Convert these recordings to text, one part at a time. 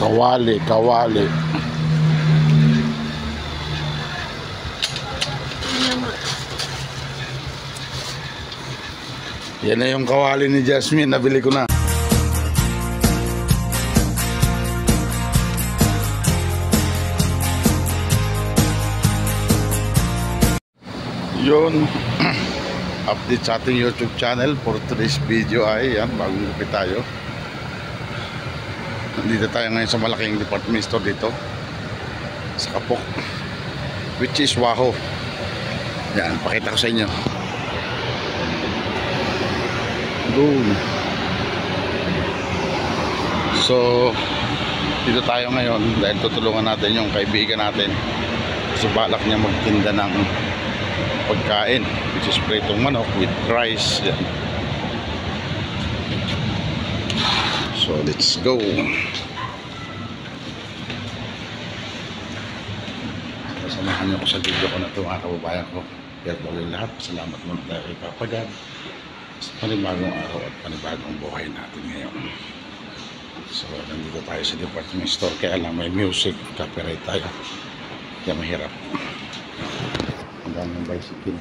Kawali, kawali. Yan na yung kawali ni Jasmine, nabili ko na. Yun, update sa ating YouTube channel for today's video ay yan, bagong lupit tayo. Nandito tayo ngayon sa malaking department store dito sa Kapok, which is Waho. Yan, pakita ko sa inyo. Doon. So dito tayo ngayon dahil tutulungan natin yung kaibigan natin. So balak niya magtinda ng pagkain, which is pritong manok with rice. Yan. So let's go. Samahan niyo ako sa video ko na ito, mga kababayan ko. Kaya tuloy lahat, salamat muna tayo kay Papa God sa panibagong araw at panibagong buhay natin ngayon. So nandito tayo sa department store, kaya lang may music, copyright tayo, kaya mahirap. Ang daming bicycle.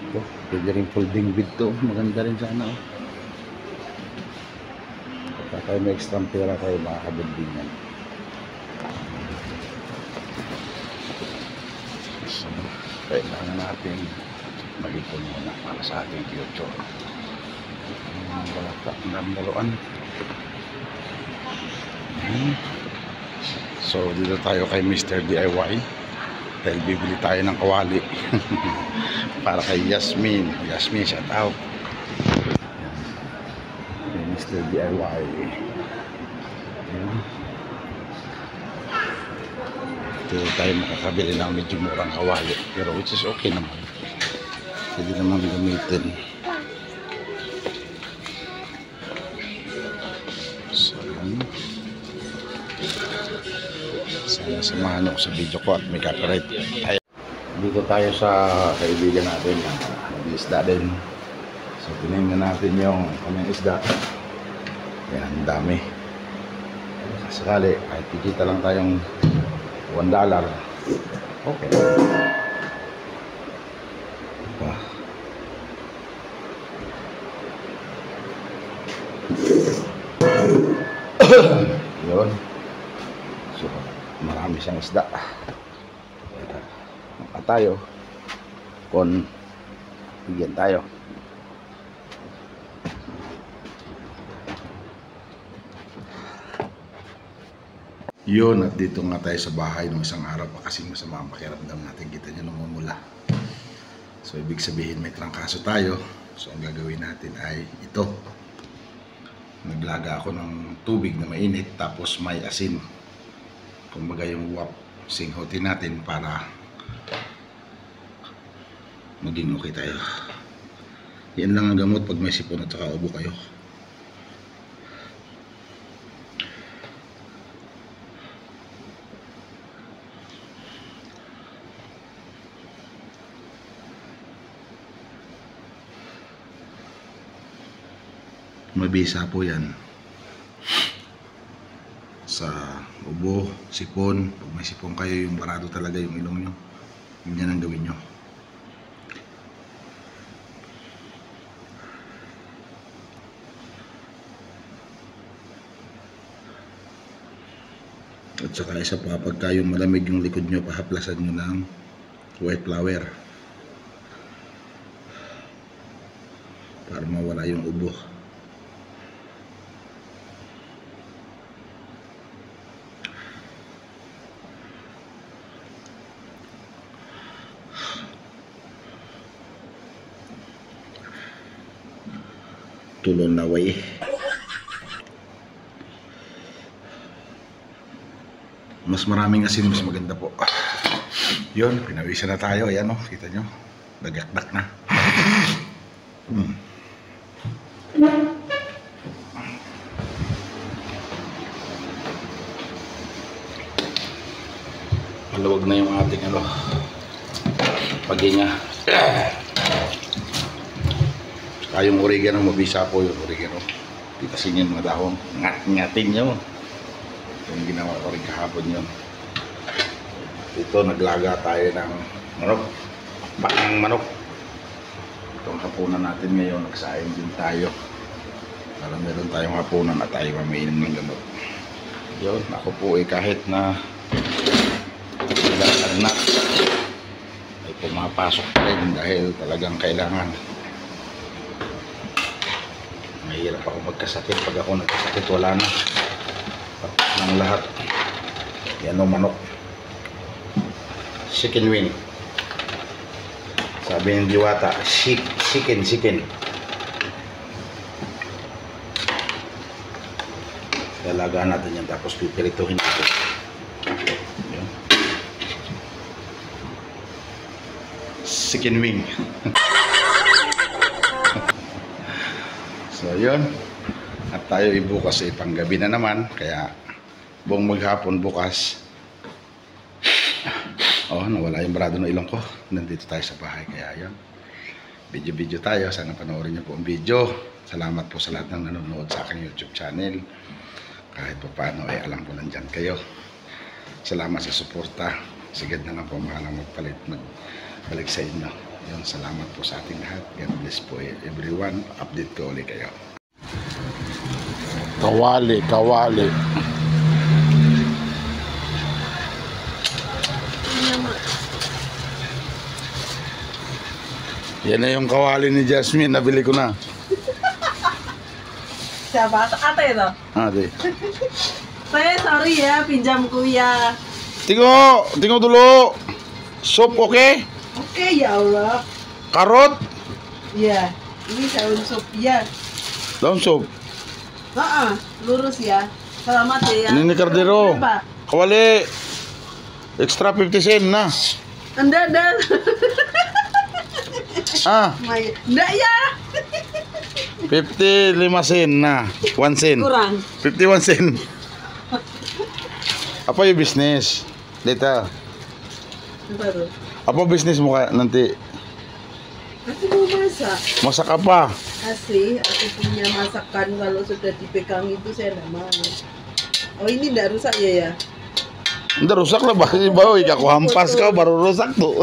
Ito, pwede rin folding bed to, maganda rin sana. Pagka tayo may extra pera tayo, makakabildingan. So kailangan natin mag-ipon muna para sa ating future. Wala ka ng laruan. So dito tayo kay Mr. DIY dahil bibili tayo ng kawali para kay Yasmin. Yasmin, shout out kay Mr. DIY. Dito tayo makakabili ng medyo murang kawali, pero which is okay naman, pwede naman gamitin. So sana samahan nyo sa video ko at may copyright tayo. Dito tayo sa kaibigan natin, isda din. So tinignan natin yung kaming isda. Yan, ang dami. Sakali kahit kikita lang tayong $1, okay. Yun. So marami siyang isda. Tayo kon bigyan tayo. Yun, at dito nga tayo sa bahay nung isang araw pa kasi masama ang pakiramdam natin. Kita nyo namumula. So ibig sabihin may trangkaso tayo. So ang gagawin natin ay ito. Naglaga ako ng tubig na mainit tapos may asin. Kumbaga yung wap, singhotin natin para maging okay tayo. Yan lang ang gamot pag may sipon at saka ubo kayo. Mabisa po yan sa ubo, sipon. Pag may sipon kayo, yung barado talaga yung ilong nyo, yan ang gawin nyo. At saka isa pa, pagka yung malamig yung likod nyo, pahaplasan nyo ng white flour para mawala yung ubo. Tulon na way. Mas maraming asin, mas maganda po. Yun, pinawisan na tayo. Ayan o, kita nyo, nagakdak na. Maluwag na yung ating paghinga. Saka yung oregano, mabisa po yung oregano. Pitasin yung mga dahon. Ngatin nyo. Yung ginawa ko rin kahapon yun. Ito, naglaga tayo ng manok. Bak ng manok. Itong hapunan natin ngayon, nagsaing din tayo. Para meron tayong hapunan at tayo mamainom ng gamot. Yun, ako po kahit na anak ay pumapasok pa rin dahil talagang kailangan. Mahirap ako magkasakit. Pag ako nagkasakit, wala na. Tapos ng lahat. Yan o manok. Chicken wing. Sabi ng Diwata, chicken. Lalagaan natin yan tapos pipirituhin natin. Yan. Chicken wing. So yun. At tayo ibukas ay panggabi na naman. Kaya buong maghapon bukas. Oh, nawala yung barado ng ilong ko. Nandito tayo sa bahay. Kaya yun. Video tayo. Sana panoorin niyo po ang video. Salamat po sa lahat ng nanonood sa aking YouTube channel. Kahit pa paano ay alam ko nandyan kayo. Salamat sa suporta. Sigad na lang po mahalang magbalik sa inyo. Yun, salamat po sa ating lahat. God bless po everyone. Update ko ulit kayo. Kawali. Yan na yung kawali ni Jasmine. Nabili ko na. Siapa? Ate ito? Ate. Sorry ya, pinjam kuya. Tingko dulu. Sup oke? Oke, ya Allah. Karot? Iya, ini daun sup ya. Daun sup? Lurus ya. Selamat ya. Ini kardero. Berapa? Kawali. Extra 50 sen na. Enggak. Enggak ya. 55 sen na. 1 sen. Kurang. 51 sen. Apa yung business? Dito. Baru. Apa bisnis mo kaya nanti? Aku mau masak. Masak apa? Asih, aku punya masakan kalau sudah dipegang itu saya enggak mau. Oh, ini enggak rusak ya? Hindi, rusak lah. Bakit bawa aku hampas kau baru rusak tuh.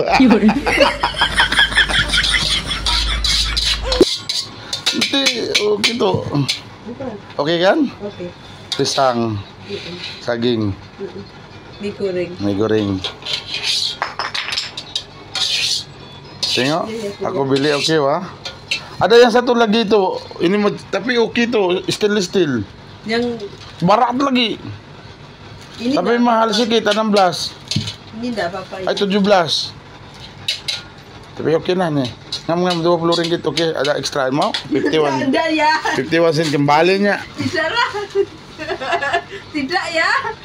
Nanti, oh gitu. Oke kan? Oke. Pisang, saging, Mie goreng. mie goreng. Tengok, aku beli oke wah. Ada yang satu lagi itu, ini tapi oke tuh, stainless steel. Yang Barat lagi, ini tapi enggak mahal apa-apa. sedikit, 16. Ini enggak apa-apa. Ay, 17. Tapi oke nah nih. Ngam 20 ringgit oke, ada extra mau? 51. Enggak ya. 51 sen kembalinya. Tidak lah. Tidak ya.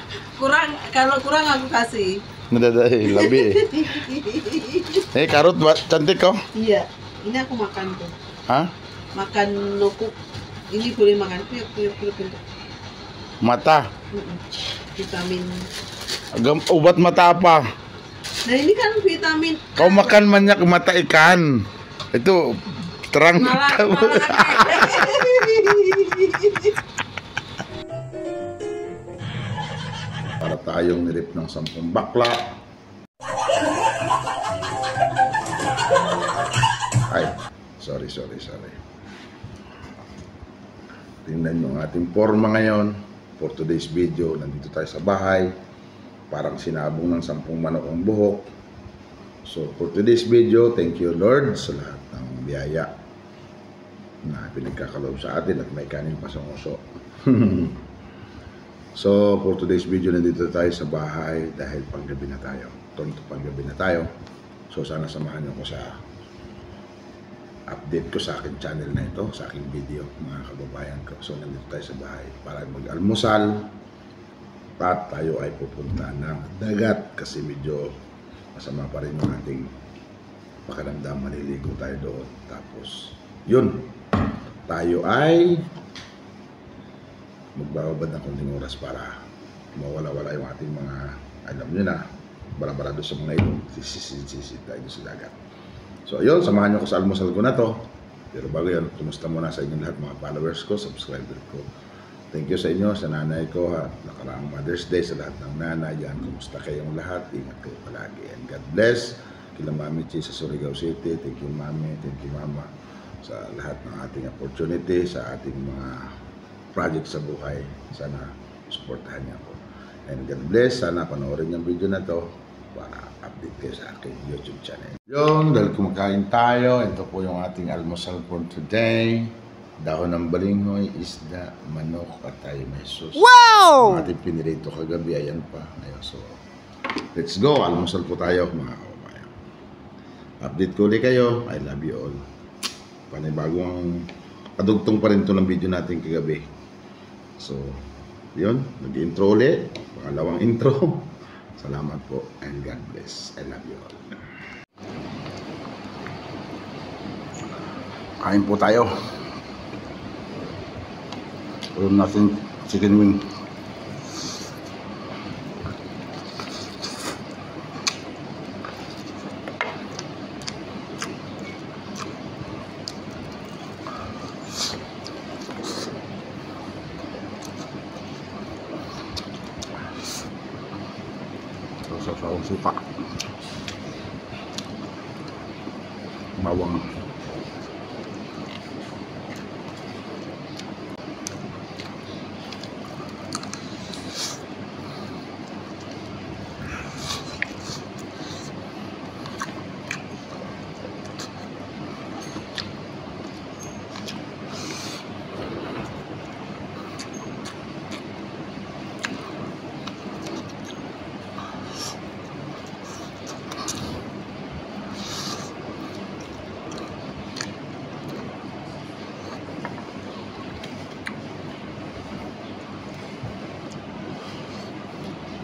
Kalau kurang aku kasih. Nadadai, lebih. Karot cantik kau? Iya. Ini aku makan tuh. Hah? Makan nukuk. Ini boleh makan. Piyuk. Mata. Vitamin. Obat mata apa? Nah ini kan vitamin. Kau makan banyak mata ikan. Itu terang. Malah. Para tayong nirip ng 10 bakla. Ay, sorry. Tingnan nyo ang ating forma ngayon. For today's video, nandito tayo sa bahay. Parang sinabong ng 10 manok ang buhok. So, for today's video, thank you Lord sa lahat ng biyaya na pinagkakaloob sa atin at may kanin pa sa nguso. So, for today's video, nandito tayo sa bahay dahil panggabi na tayo. Panggabi na tayo. So, sana samahan niyo ko sa update ko sa aking channel na ito, sa aking video, mga kababayan ko. So, nandito tayo sa bahay para mag-almusal at tayo ay pupunta ng dagat kasi medyo masama pa rin yung ating pakiramdam. Maliligo tayo doon. Tapos, yun, tayo ay magbababad ng konting oras para mawala-wala yung ating mga, alam nyo na, barabarado sa mga ilong, sisisid tayo sa dagat. So ayun, samahan nyo ko sa almusal ko na to Pero bago yan, kumusta muna sa inyo lahat mga followers ko, subscriber ko. Thank you sa inyo, sa nanay ko ha. Nakaraang Mother's Day sa lahat ng nanay yan. Kumusta kayong lahat? Ingat kayo palagi. And God bless. Kila Mami Chi sa Surigao City. Thank you Mami, thank you Mama. Sa lahat ng ating opportunity, sa ating mga project sa buhay. Sana supportahan niyo ako. And God bless. Sana panoorin yung video na to para update kayo sa aking YouTube channel. Yun, dahil kumakain tayo, ito po yung ating almusal for today. Dahon ng balinghoy, isda, manok, at tayo may sauce. Wow! Ang ating pinirito kagabi, ayan pa. Ayun, so, let's go. Almusal po tayo, mga kababayan. Update ko ulit kayo. I love you all. Panibagong kadugtong pa rin ito ng video natin kagabi. So, yun. Nag-intro ulit. Pangalawang intro. Salamat po and God bless. I love you all. Kain po tayo. Ulam natin chicken wing. Sa sawang suka. Bawang.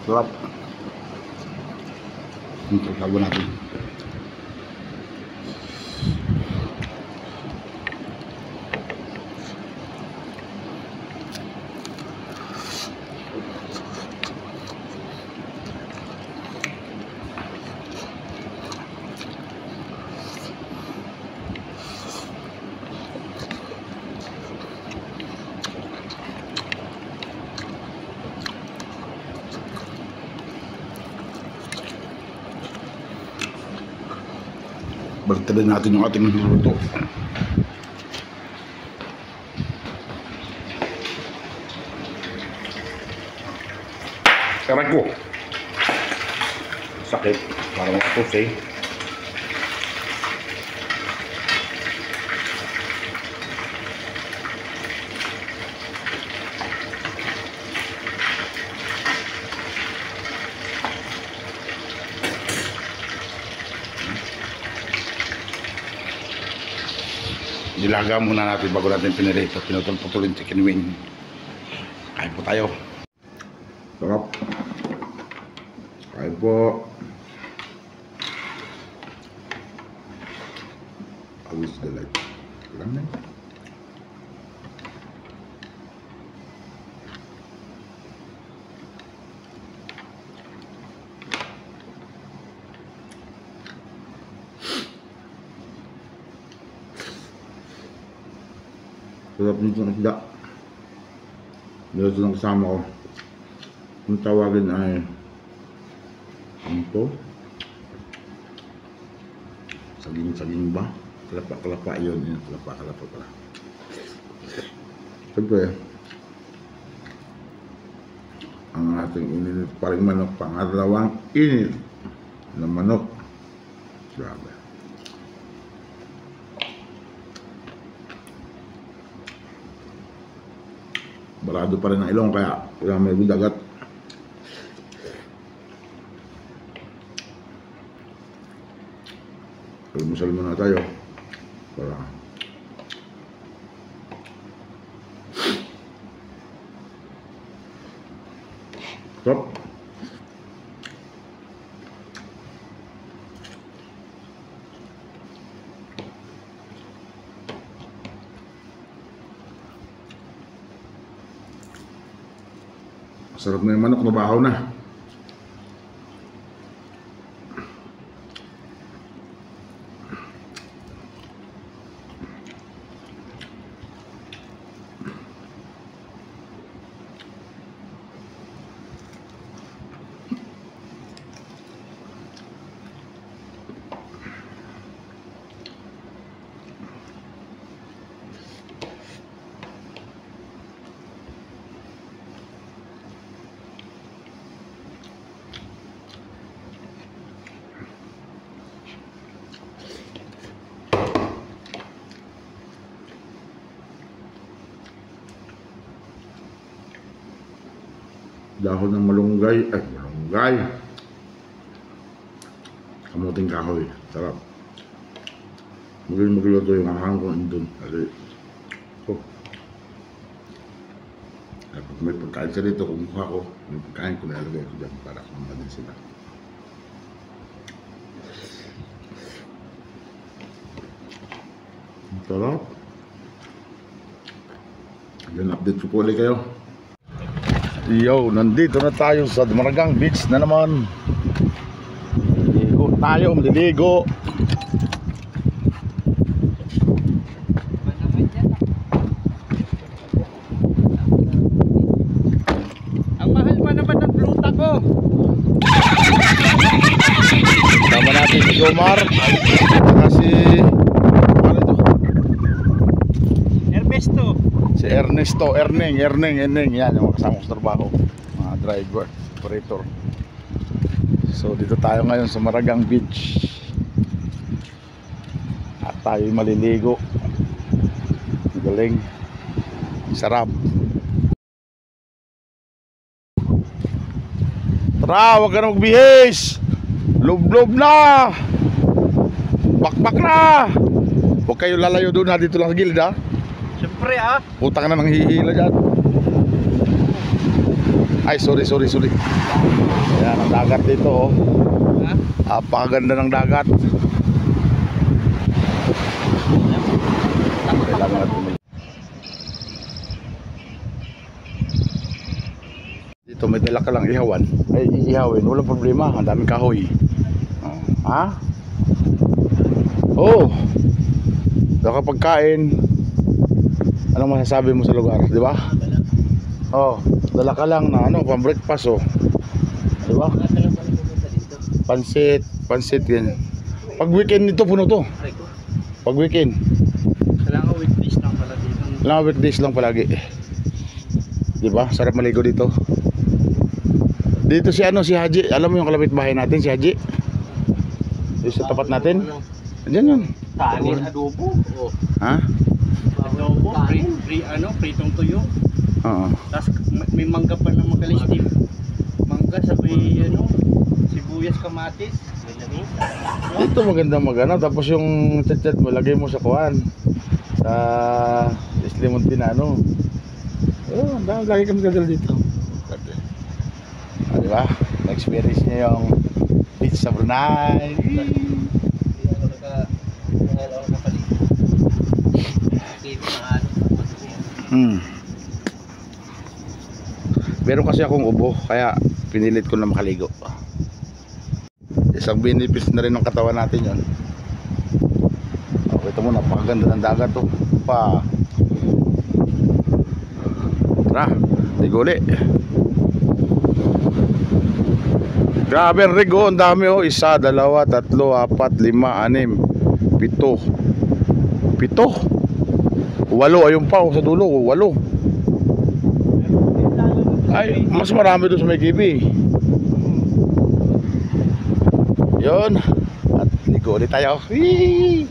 Sarap. Ito tago natin. Baliktad natin yung ating luto. Aray ko. Sakit. Parang matos eh. Nilaga muna natin bago natin pinirito. Pinutol-putol yung chicken wing. Kain po tayo. Sarap. Kain po. Always delight. Alam na. Sarap nito ng isda. Dito ng kasama ko. Ang tawagin ay ampo. Saging-saging ba? Kalapa-kalapa yun. Kalapa-kalapa pala. Siyempre, ang ating ininit pa rin manok. Pangalawang init na manok. Grabe. Barado pa rin ang ilong kaya may dagat. Almusal muna tayo para stop. Sarap na yung manok, nabahaw na. Dahon ng malunggay. Kamuting kahoy. Sarap. Magaling magluto yung ahang ko doon. Oh. Pag may pagkain sa dito, kumuha ko. May pagkain ko, nalagay ko dyan para kumain din sila. Sarap. Yun, update ko po ulit kayo. Yo, nandito na tayo sa Maragang Beach na naman. Maliligo tayo, maliligo. Ang mahal pa naman ng pluta ko. Tama natin si Jomar. Kasi ano to? Ernesto. Si Ernesto, Erneng. Yan yung kasama ko sa trabaho. Mga driver, operator. So dito tayo ngayon sa Maragang Beach. At tayo maliligo. Galing. Sarap. Tara, huwag ka na magbihis. Lublob na. Bakbak na. Huwag kayo lalayo doon ha. Dito lang sa gilid ha. Siyempre ah. Puta ka na nang hihila dyan. Ay, sorry. Yan ang dagat dito oh. Ha? Apakaganda ng dagat. Kailangan natin dito may dala ka lang ihawan. Ay, ihawin, walang problema. Ang daming kahoy. Ha? Oh. Kapag kain, anong masasabi mo sa lugar, di ba? Oh, dala ka lang na ano, pang breakfast oh. Di ba? Pansit yan. Pag weekend nito puno to. Pag weekend. Kailangan weekdays lang pala dito. Kailangan weekdays lang palagi. Di ba? Sarap maligo dito. Dito si Haji. Alam mo yung kalapit bahay natin, si Haji? Dito sa tapat natin. Diyan yun. Kanin, adobo. Oh. Ha? Adobo, pritong tuyo. Oo. Tapos may mangga pa na magalistim. Mangga, sabay sibuyas, kamatis. Dito maganda magana. Tapos yung chat mo, lagay mo sa kuwan. Sa Islimontinano. Oh, lagi kami kadal dito. Di ba? Na-experience niya yung beach sa Brunei. Meron kasi akong ubo, kaya pinilit ko na makaligo. Isang benefits na rin ng katawan natin yon. Ito mo, napakaganda ng dagat to. Tara, ligo ulit. Grabe ang rigo, ang dami oh. 1, 2, 3, 4, 5, 6, 7 8 ayun pa oh, sa dulo 8. Ay, mas marami doon sa may kibi. Yun. At ligo ulit tayo. Whee!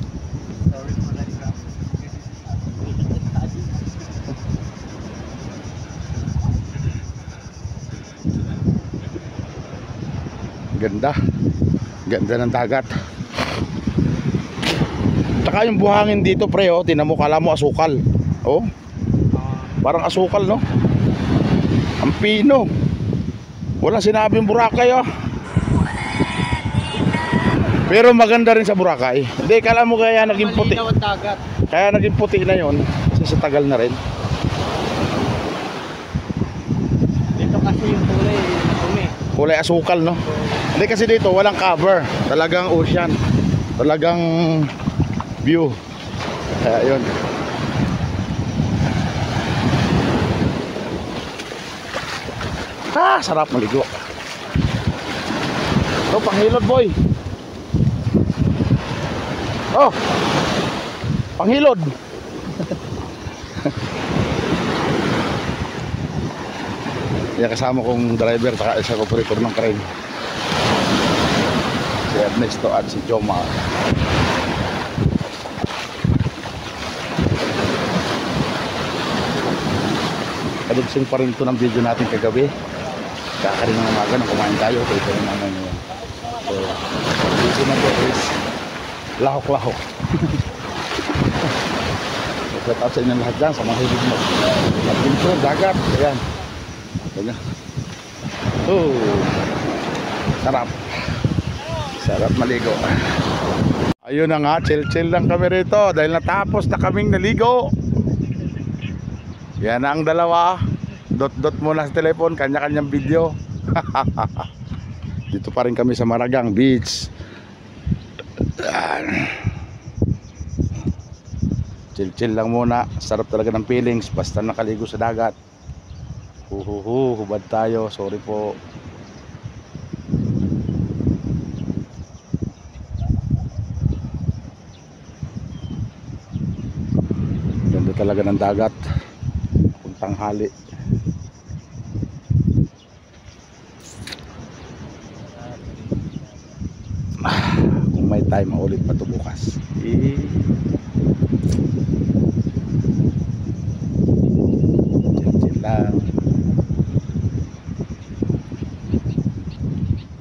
Ganda ng dagat. Tsaka yung buhangin dito pre oh, tinan mo, kala mo asukal. Oh. Parang asukal no. Ang pino. Walang sinabing Boracay oh. Pero maganda rin sa Boracay. Hindi, kala mo kaya naging puti. Malinaw ang dagat. Kaya naging puti na yon kasi sa tagal na rin. Dito kasi yung kulay dumi. Kulay asukal no. Hindi kasi dito walang cover, talagang ocean, talagang view. Kaya yun. Sarap maligo. Ito panghilod boy. Oh, panghilod. Yan kasama kong driver, taka isa operator ng crane. Si Ernesto at si Jomar. Kadugsin pa rin ito ng video natin kagabi. kakarin ng umaga nang kumain tayo. Kaya ito yung naman yun. So, dito na po is lahok-lahok. Shout out sa inyo lahat dyan, sa mga hilig mo. Adventure, dagat, ayan. Ayan. Oh, sarap. Sarap maligo. Ayun na nga, chill-chill lang kami rito dahil natapos na kaming naligo. Yan ang dalawa. Dot-dot muna sa telepon, kanya-kanyang video. Dito pa rin kami sa Maragang Beach. Chill-chill lang muna. Sarap talaga ng feelings basta nakaligo sa dagat. Hubad tayo. Sorry po. Ganda talaga ng dagat. Kung tanghali. Kung may time maulit pa ito bukas. Chill lang.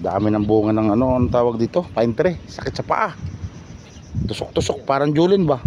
Dami ng bunga ng ano ang tawag dito, pine tree. Sakit sa paa. Tusok-tusok parang julin ba?